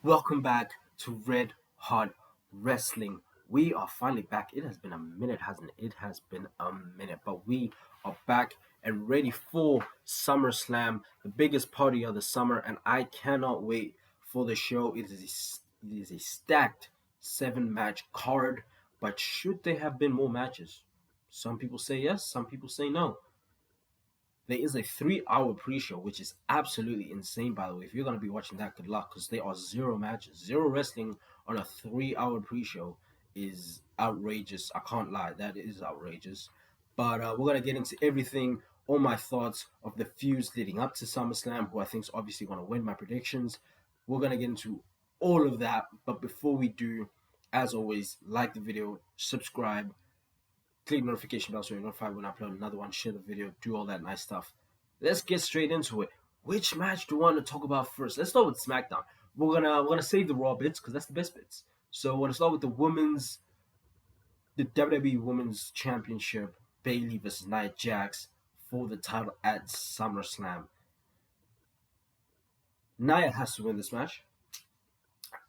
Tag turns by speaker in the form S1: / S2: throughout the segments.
S1: Welcome back to Red Hot Wrestling. We are finally back. It has been a minute, hasn't it? It has been a minute, but we are back and ready for Summerslam, the biggest party of the summer, and I cannot wait for the show. It is a stacked seven-match card, but should there have been more matches? Some people say yes, some people say no. There is a 3 hour pre show, which is absolutely insane, by the way. If you're going to be watching that, good luck, because there are zero matches. Zero wrestling on a 3 hour pre show is outrageous. I can't lie, that is outrageous. But we're going to get into everything, all my thoughts of the feuds leading up to SummerSlam, who I think is obviously going to win, my predictions. We're going to get into all of that. But before we do, as always, like the video, subscribe, click the notification bell so you're notified when I upload another one, share the video, do all that nice stuff. Let's get straight into it. Which match do you want to talk about first? Let's start with SmackDown. We're gonna save the Raw bits because that's the best bits. So we're gonna start with the WWE Women's Championship, Bayley versus Nia Jax for the title at SummerSlam. Nia has to win this match.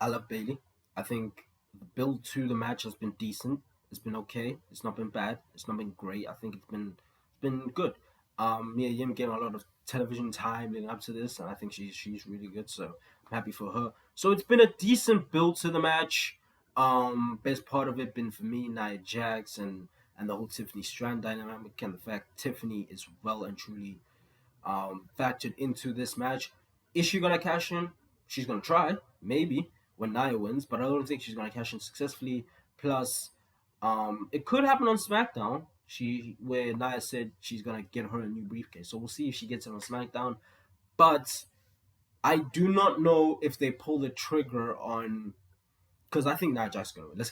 S1: I love Bayley. I think the build to the match has been decent. It's been okay. It's not been bad. It's not been great. I think it's been good. Mia Yim getting a lot of television time leading up to this, and I think she's really good. So I'm happy for her. So it's been a decent build to the match. Best part of it been for me Nia Jax and the whole Tiffany Strand dynamic, and the fact Tiffany is well and truly factored into this match. Is she gonna cash in? She's gonna try, maybe when Nia wins, but I don't think she's gonna cash in successfully. Plus, it could happen on SmackDown. Where Nia said she's gonna get her a new briefcase, so we'll see if she gets it on SmackDown. But I do not know if they pull the trigger on, because I think Nia Jax is gonna win. Let's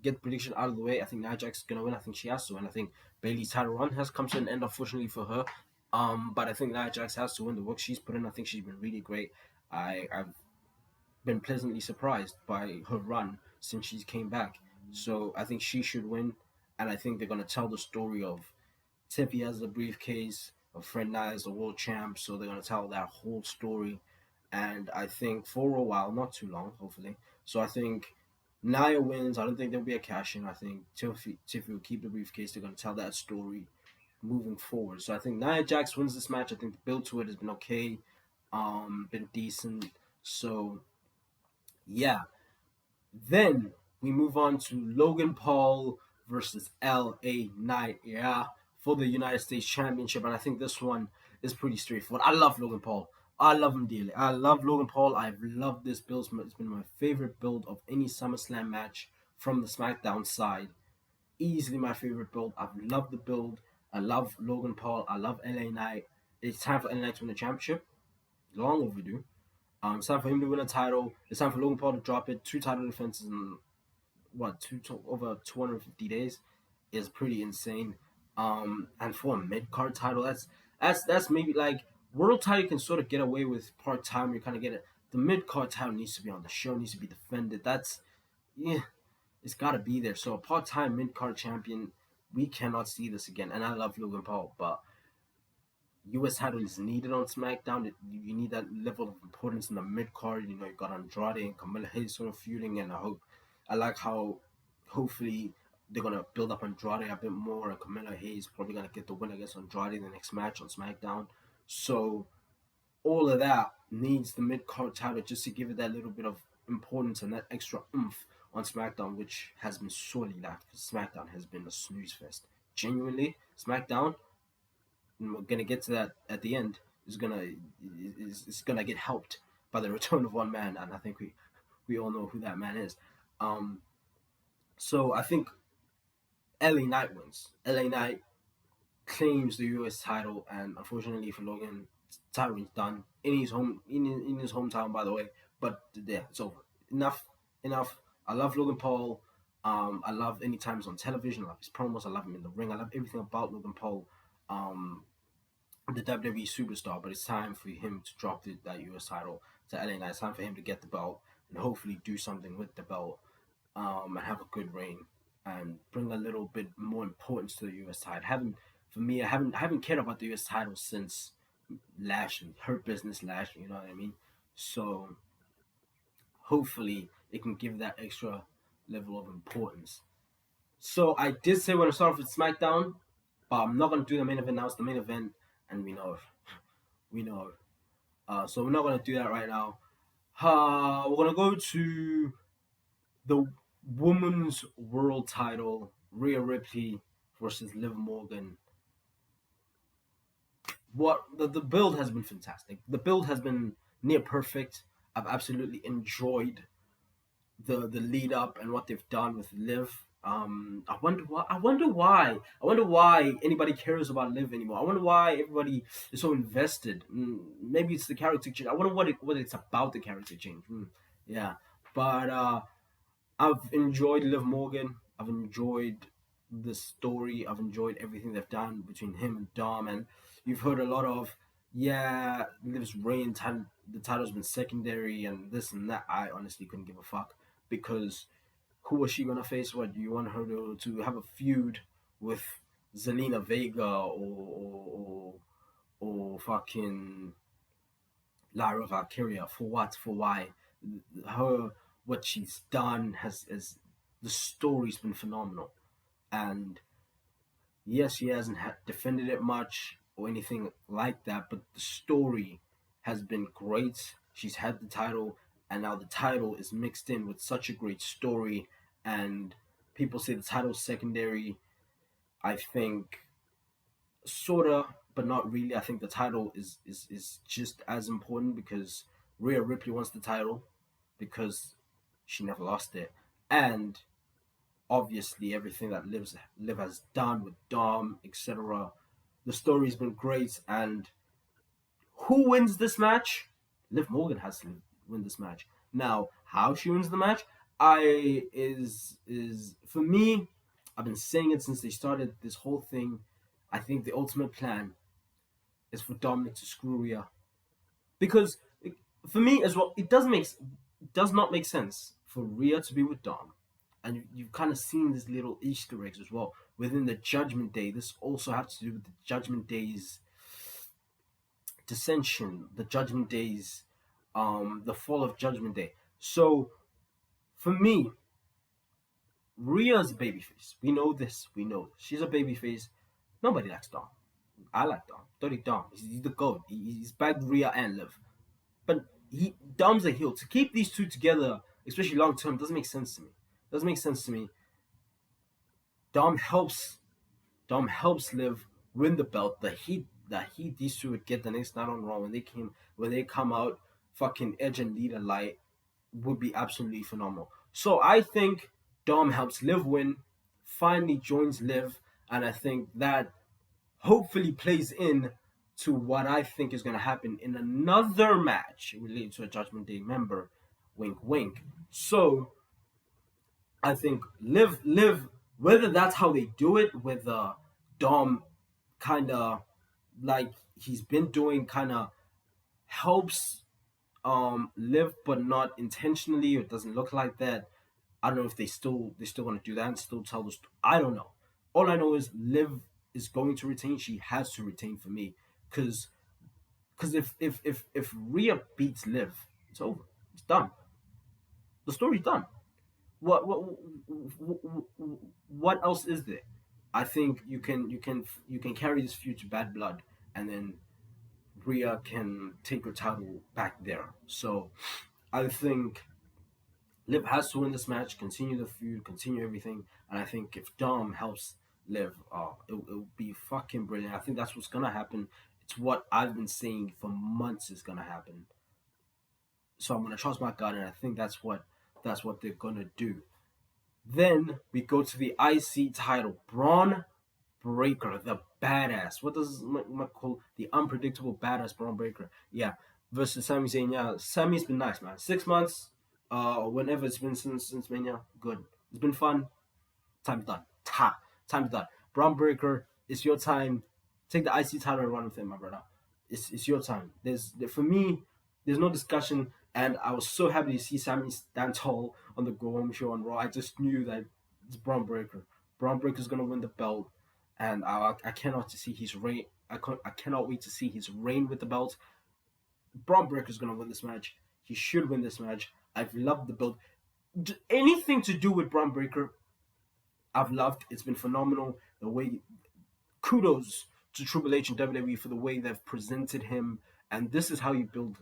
S1: get the prediction out of the way. I think Nia Jax is gonna win. I think she has to win. I think Bayley's title run has come to an end, unfortunately for her. But I think Nia Jax has to win. The work she's put in, I think she's been really great. I've been pleasantly surprised by her run since she came back. So I think she should win, and I think they're gonna tell the story of Tiffy as the briefcase, of Fred Nia as the world champ. So they're gonna tell that whole story, and I think for a while, not too long, hopefully. So I think Nia wins. I don't think there'll be a cash in. I think Tiffy will keep the briefcase. They're gonna tell that story moving forward. So I think Nia Jax wins this match. I think the build to it has been okay, been decent. So yeah. Then we move on to Logan Paul versus LA Knight, yeah, for the United States Championship. And I think this one is pretty straightforward. I love Logan Paul. I love him dearly. I love Logan Paul. I've loved this build. It's been my favorite build of any SummerSlam match from the SmackDown side. Easily my favorite build. I've loved the build. I love Logan Paul. I love LA Knight. It's time for LA Knight to win the championship. Long overdue. It's time for him to win a title. It's time for Logan Paul to drop it. 2 title defenses in over 250 days is pretty insane. And for a mid card title, that's maybe like world title you can sort of get away with part time. You kind of get it. The mid card title needs to be on the show, needs to be defended. Yeah, it's got to be there. So a part time mid card champion, we cannot see this again. And I love Logan Paul, but U.S. title is needed on SmackDown. You need that level of importance in the mid card. You know, you got Andrade and Carmella Hayes sort of feuding, and I like how hopefully they're gonna build up Andrade a bit more, and Carmella Hayes probably gonna get the win against Andrade in the next match on SmackDown. So all of that needs the mid card title just to give it that little bit of importance and that extra oomph on SmackDown, which has been sorely lacked because SmackDown has been a snooze fest. Genuinely, SmackDown, and we're gonna get to that at the end, is gonna get helped by the return of one man, and I think we all know who that man is. Um, so I think LA Knight wins. LA Knight claims the US title, and unfortunately for Logan, title is done in his hometown, by the way. But yeah, it's over. Enough. I love Logan Paul. I love any time he's on television. I love his promos. I love him in the ring. I love everything about Logan Paul. The WWE superstar, but it's time for him to drop that US title to LA Knight. It's time for him to get the belt and hopefully do something with the belt, and have a good reign and bring a little bit more importance to the US title. I haven't cared about the US title since Lashley, Hurt Business Lashley, you know what I mean? So hopefully it can give that extra level of importance. So I did say we're gonna start off with SmackDown, but I'm not gonna do the main event now. It's the main event, and we know it. We know it. So we're not gonna do that right now. We're gonna go to the women's world title: Rhea Ripley versus Liv Morgan. What the build has been fantastic. The build has been near perfect. I've absolutely enjoyed the lead up and what they've done with Liv. I wonder why. I wonder why. I wonder why anybody cares about Liv anymore. I wonder why everybody is so invested. Maybe it's the character change. I wonder what it's about the character change. Yeah, but I've enjoyed Liv Morgan. I've enjoyed the story. I've enjoyed everything they've done between him and Dom. And you've heard a lot of, yeah, Liv's reign, the title's been secondary and this and that. I honestly couldn't give a fuck because who was she gonna face? What do you want her to have a feud with Zelina Vega or fucking Lyra Valkyria? For what? For why? Her what she's done has the story's been phenomenal, and yes, she hasn't defended it much or anything like that, but the story has been great. She's had the title, and now the title is mixed in with such a great story. And people say the title's secondary. I think sorta, but not really. I think the title is just as important because Rhea Ripley wants the title because she never lost it, and obviously everything that Liv has done with Dom, etc. The story's been great, and who wins this match? Liv Morgan has to win this match. Now, how she wins the match, I is for me. I've been saying it since they started this whole thing. I think the ultimate plan is for Dominic to screw Rhea because for me as well, does not make sense for Rhea to be with Dom, and you've kind of seen these little Easter eggs as well within the Judgment Day. This also has to do with the Judgment Day's dissension, the Judgment Day's, the fall of Judgment Day. So for me, Rhea's a babyface. We know this. We know she's a babyface. Nobody likes Dom. I like Dom. Dirty Dom. He's the goat. He's bagged Rhea and Liv. But Dom's a heel. To keep these two together, especially long term, doesn't make sense to me. Doesn't make sense to me. Dom helps Liv win the belt. The heat these two would get the next night on Raw when they come out, fucking Edge and Lita Light would be absolutely phenomenal. So I think Dom helps Liv win, finally joins Liv, and I think that hopefully plays in to what I think is going to happen in another match related to a Judgment Day member. Wink, wink. So I think Liv, whether that's how they do it with Dom, kind of like he's been doing, kind of helps Liv, but not intentionally. It doesn't look like that. I don't know if they still want to do that and still tell the story. I don't know. All I know is Liv is going to retain. She has to retain for me, because if Rhea beats Liv, it's over. It's done. The story's done. What else is there? I think you can carry this feud to Bad Blood, and then Rhea can take her title back there. So I think Liv has to win this match, continue the feud, continue everything, and I think if Dom helps Liv, it'll be fucking brilliant. I think that's what's gonna happen. It's what I've been saying for months is gonna happen. So I'm gonna trust my gut, and I think that's what they're gonna do. Then we go to the IC title. Braun Breaker, the badass. What does call the unpredictable badass Braun Breaker? Yeah, versus Sami Zayn. Yeah, Sami's been nice, man. 6 months, whenever it's been since Mania, good. It's been fun. Time's done. Time's done. Braun Breaker, it's your time. Take the IC title and run with it, my brother. It's your time. For me, there's no discussion, and I was so happy to see Sami stand tall on the Go Home show on Raw. I just knew that it's Braun Breaker. Braun Breaker's gonna win the belt, and I cannot to see his reign. I cannot wait to see his reign with the belt. Braun Breaker's gonna win this match. He should win this match. I've loved the build. Anything to do with Braun Breaker, I've loved. It's been phenomenal. The way, kudos to Triple H and WWE for the way they've presented him. And this is how you build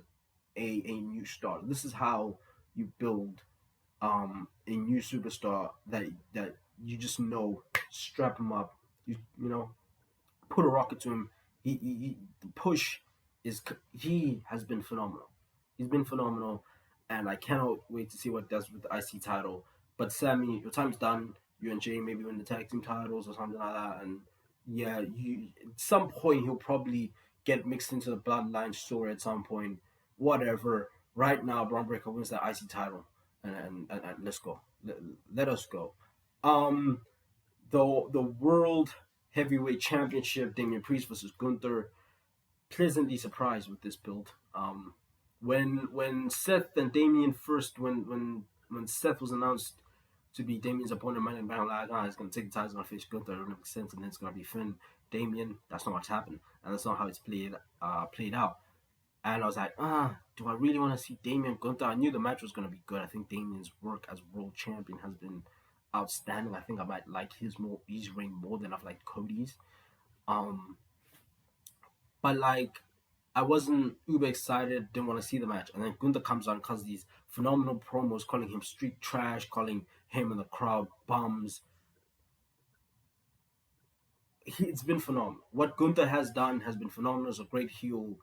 S1: a new star. This is how you build a new superstar that you just know, strap him up, you know, put a rocket to him. The push is, he has been phenomenal. He's been phenomenal, and I cannot wait to see what he does with the IC title. But Sammy, your time's done. You and Jay maybe win the tag team titles or something like that, and yeah, you at some point he'll probably get mixed into the bloodline story at some point. Whatever. Right now, Braun Breaker wins the IC title, and let's go. Let us go. Um, the World Heavyweight Championship, Damian Priest versus Gunther. Pleasantly surprised with this build. When Seth and Damian first, when Seth was announced to be Damian's opponent, Money in the Bank, like, he's gonna take the titles, gonna face Gunther, it makes sense, and then it's gonna be Finn, Damian. That's not what's happened, and that's not how it's played out. And I was like, do I really want to see Damian Gunther? I knew the match was gonna be good. I think Damian's work as world champion has been outstanding. I think I might like his reign more than I've liked Cody's. Um, but like, I wasn't uber excited, didn't want to see the match. And then Gunther comes on, cause these phenomenal promos, calling him street trash, calling him and the crowd bums. It's been phenomenal. What Gunther has done has been phenomenal. He's a great heel.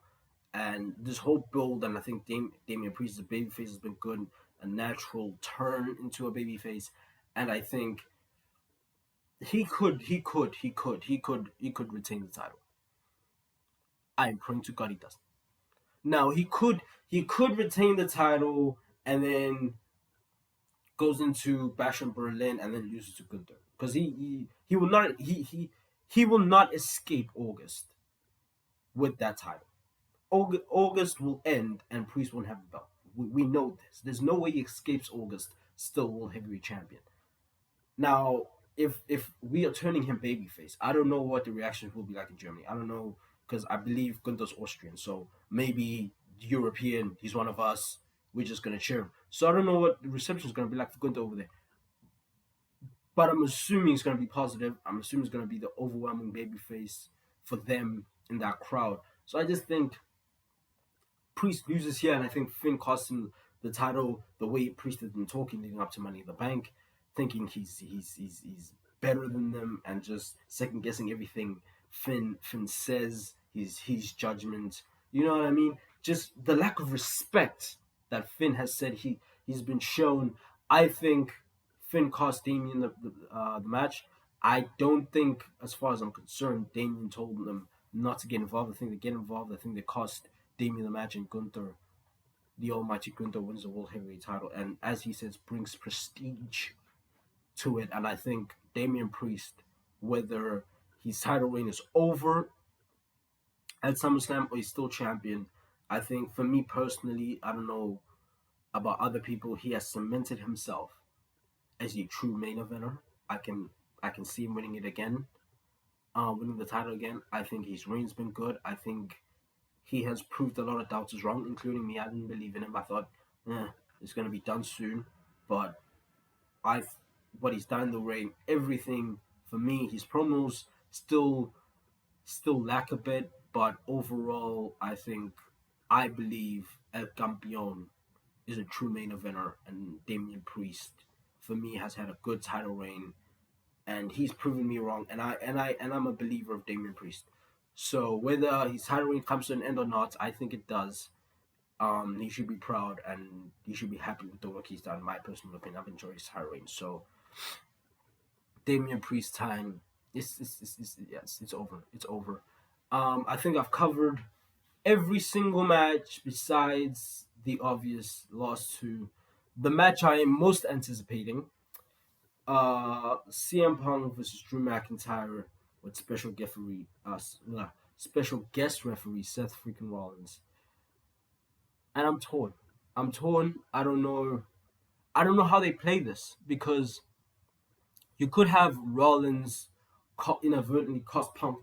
S1: And this whole build, and I think Damian Priest's babyface has been good. A natural turn into a babyface. And I think he could retain the title. I'm praying to God he doesn't. Now he could retain the title and then goes into Bash in Berlin and then loses to Gunther, because he will not he will not escape August with that title. August will end and Priest won't have the belt. We know this. There's no way he escapes August still world heavyweight champion. Now, if we are turning him babyface, I don't know what the reactions will be like in Germany. I don't know, because I believe Gunther's Austrian, so maybe European. He's one of us. We're just gonna cheer him. So I don't know what the reception is gonna be like for Gunther over there. But I'm assuming it's gonna be positive. I'm assuming it's gonna be the overwhelming babyface for them in that crowd. So I just think Priest loses here, and I think Finn costs him the title. The way Priest has been talking leading up to Money in the Bank, thinking he's better than them, and just second guessing everything Finn says, his judgment. You know what I mean? Just the lack of respect that Finn has said he's been shown. I think Finn cost Damien the match. I don't think, as far as I'm concerned, Damien told them not to get involved. I think they get involved. I think they cost Damien the match, and Gunther, the almighty Gunther, wins the World Heavyweight title, and as he says, brings prestige to it. And I think Damian Priest, whether his title reign is over at SummerSlam or he's still champion, I think for me personally, I don't know about other people, he has cemented himself as a true main eventer. I can see him winning it again, winning the title again. I think his reign's been good. I think he has proved a lot of doubters wrong, including me. I didn't believe in him. I thought, it's gonna be done soon. But what he's done in the ring, everything for me, his promos still lack a bit, but overall, I believe El Campeon is a true main eventer, and Damian Priest, for me, has had a good title reign, and he's proven me wrong, and I'm a believer of Damian Priest. So whether his title reign comes to an end or not, I think it does. He should be proud and he should be happy with the work he's done. In my personal opinion, I've enjoyed his title reign. So Damian Priest time, it's over. It's over. I think I've covered every single match besides the obvious loss to the match I am most anticipating. CM Punk versus Drew McIntyre with special guest referee Seth freaking Rollins. And I'm torn. I don't know. I don't know how they play this, because you could have Rollins inadvertently cost Punk,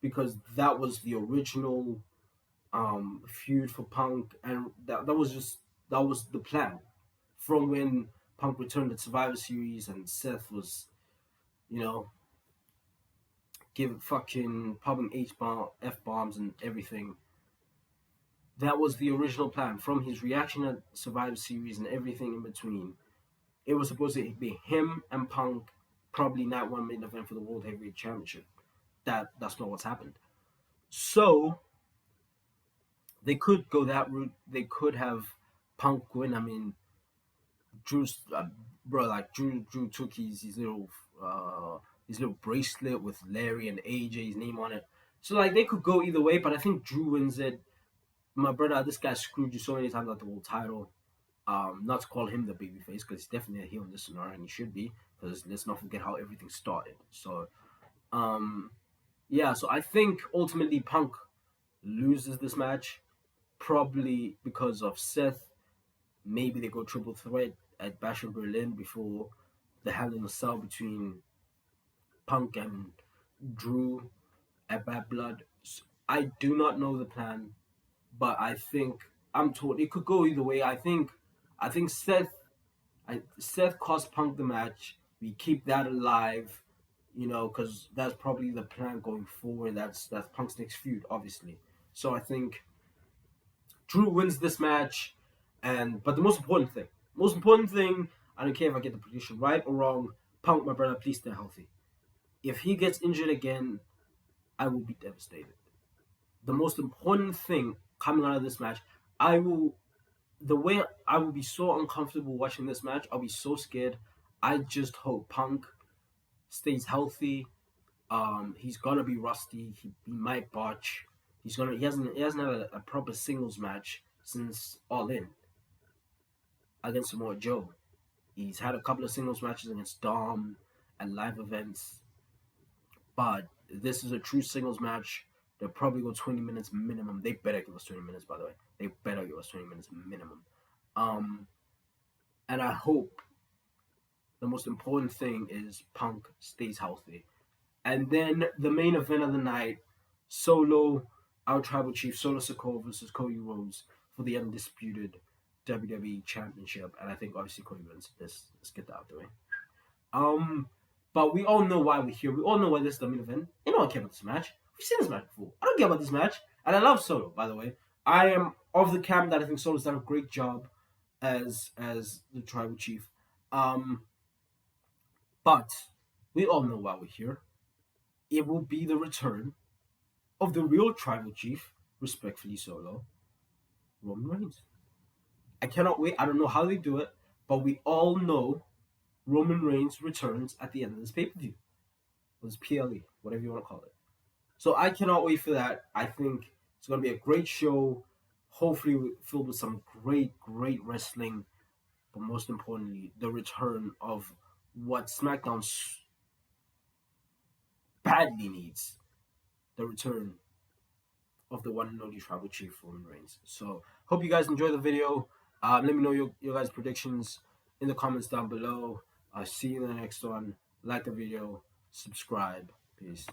S1: because that was the original feud for Punk, and that was just the plan from when Punk returned at Survivor Series and Seth was, you know, giving fucking popping F bombs and everything. That was the original plan from his reaction at Survivor Series and everything in between. It was supposed to be him and Punk, probably not one main event for the World Heavyweight Championship. That's not what's happened. So they could go that route. They could have Punk win. I mean, Drew's bro, like Drew took his little bracelet with Larry and AJ's name on it. So like they could go either way, but I think Drew wins it. My brother, this guy screwed you so many times at the world title. Not to call him the babyface because he's definitely a heel in this scenario, and he should be, because let's not forget how everything started. So, yeah. So I think ultimately Punk loses this match, probably because of Seth. Maybe they go triple threat at Bash in Berlin before the Hell in a Cell between Punk and Drew at Bad Blood. I do not know the plan, but I think I'm told it could go either way. I think Seth cost Punk the match. We keep that alive, because that's probably the plan going forward. That's Punk's next feud, obviously. So I think Drew wins this match, but the most important thing, I don't care if I get the prediction right or wrong. Punk, my brother, please stay healthy. If he gets injured again, I will be devastated. The most important thing coming out of this match, the way I will be so uncomfortable watching this match, I'll be so scared. I just hope Punk stays healthy. He's gonna be rusty. He might botch. He hasn't had a proper singles match since All In against Samoa Joe. He's had a couple of singles matches against Dom at live events, but this is a true singles match. They'll probably go 20 minutes minimum. They better give us 20 minutes, by the way. They better give us 20 minutes minimum. And I hope the most important thing is Punk stays healthy. And then the main event of the night, Solo, our tribal chief, Solo Sikoa versus Cody Rhodes for the undisputed WWE Championship. And I think obviously Cody wins. Let's get that out of the way. But we all know why we're here. We all know why this is the main event. You know I care about this match. We've seen this match before. I don't care about this match. And I love Solo, by the way. I am of the camp that I think Solo's done a great job as the tribal chief. But we all know why we're here. It will be the return of the real tribal chief, respectfully Solo, Roman Reigns. I cannot wait. I don't know how they do it, but we all know Roman Reigns returns at the end of this pay-per-view. Or this PLE, whatever you want to call it. So I cannot wait for that. I think it's going to be a great show, hopefully filled with some great wrestling, but most importantly, the return of what SmackDown badly needs, the return of the one and only tribal chief, Roman Reigns. So hope you guys enjoy the video. Let me know your guys' predictions in the comments down below. See you in the next one. Like the video, subscribe. Peace.